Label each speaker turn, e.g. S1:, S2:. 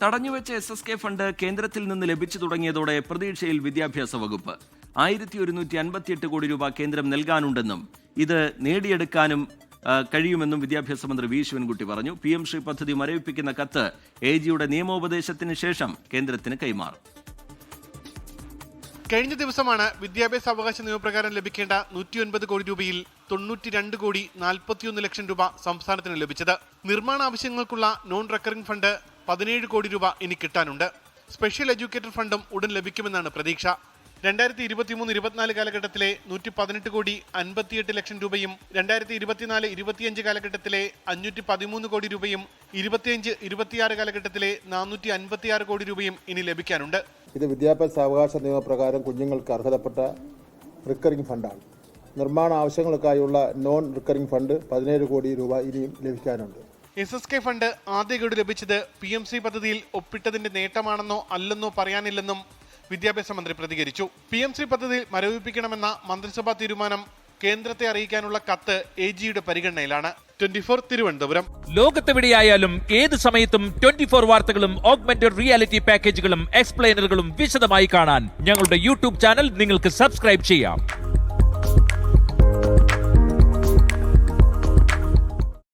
S1: തടഞ്ഞുവെച്ച SSK fund കേന്ദ്രത്തിൽ നിന്ന് ലഭിച്ചു തുടങ്ങിയതോടെ പ്രതീക്ഷയിൽ വിദ്യാഭ്യാസ വകുപ്പ്. 1158 കോടി രൂപ കേന്ദ്രം നൽകാനുണ്ടെന്നും ഇത് നേടിയെടുക്കാനും കഴിയുമെന്നും വിദ്യാഭ്യാസ മന്ത്രി വി ശിവൻകുട്ടി പറഞ്ഞു. PM ശ്രീ പദ്ധതി മരവിപ്പിക്കുന്ന കത്ത് AGയുടെ നിയമോപദേശത്തിന് ശേഷം കേന്ദ്രത്തിന് കൈമാറും.
S2: കഴിഞ്ഞ ദിവസമാണ് വിദ്യാഭ്യാസ അവകാശ നിയമപ്രകാരം ലഭിക്കേണ്ട 109 കോടി രൂപയിൽ 92 കോടി 41 ലക്ഷം രൂപ സംസ്ഥാനത്തിന് ലഭിച്ചത്. നിർമ്മാണ ആവശ്യങ്ങൾക്കുള്ള നോൺ റെക്കറിംഗ് ഫണ്ട് 17 കോടി രൂപ ഇനി കിട്ടാനുണ്ട്. സ്പെഷ്യൽ എഡ്യൂക്കേറ്റർ ഫണ്ടും ഉടൻ ലഭിക്കുമെന്നാണ് പ്രതീക്ഷ. 2023-24 കാലഘട്ടത്തിലെ 118 കോടി 58 ലക്ഷം രൂപയും 2024-25 കാലഘട്ടത്തിലെ 513 കോടി രൂപയും 25-26 കാലഘട്ടത്തിലെ 456 കോടി രൂപയും ഇനി ലഭിക്കാനുണ്ട്.
S3: ഇത് വിദ്യാഭ്യാസ അവകാശ നിയമപ്രകാരം കുഞ്ഞുങ്ങൾക്ക് അർഹതപ്പെട്ട റിക്കറിംഗ് ഫണ്ടാണ്. നിർമ്മാണ ആവശ്യങ്ങൾക്കായുള്ള നോൺ റിക്കറിംഗ് ഫണ്ട് 17 കോടി രൂപ ഇനിയും ലഭിക്കാനുണ്ട്.
S2: SSK ഫണ്ട് ആദ്യ ഗഡു ലഭിച്ചത് PMC പദ്ധതിയിൽ ഒപ്പിട്ടതിന്റെ നേട്ടമാണെന്നോ അല്ലെന്നോ പറയാനില്ലെന്നും വിദ്യാഭ്യാസ മന്ത്രി പ്രതികരിച്ചു. PMC പദ്ധതിയിൽ മരവിപ്പിക്കണമെന്ന മന്ത്രിസഭാ തീരുമാനം കേന്ദ്രത്തെ അറിയിക്കാനുള്ള കത്ത് AGയുടെ പരിഗണനയിലാണ്. 24 തിരുവനന്തപുരം.
S4: ലോകത്തെവിടെയായാലും ഏത് സമയത്തും 24 വാർത്തകളും ഓഗ്മെന്റഡ് റിയാലിറ്റി പാക്കേജുകളും എക്സ്പ്ലെയിനറുകളും വിശദമായി കാണാൻ ഞങ്ങളുടെ YouTube ചാനൽ നിങ്ങൾക്ക് സബ്സ്ക്രൈബ് ചെയ്യാം.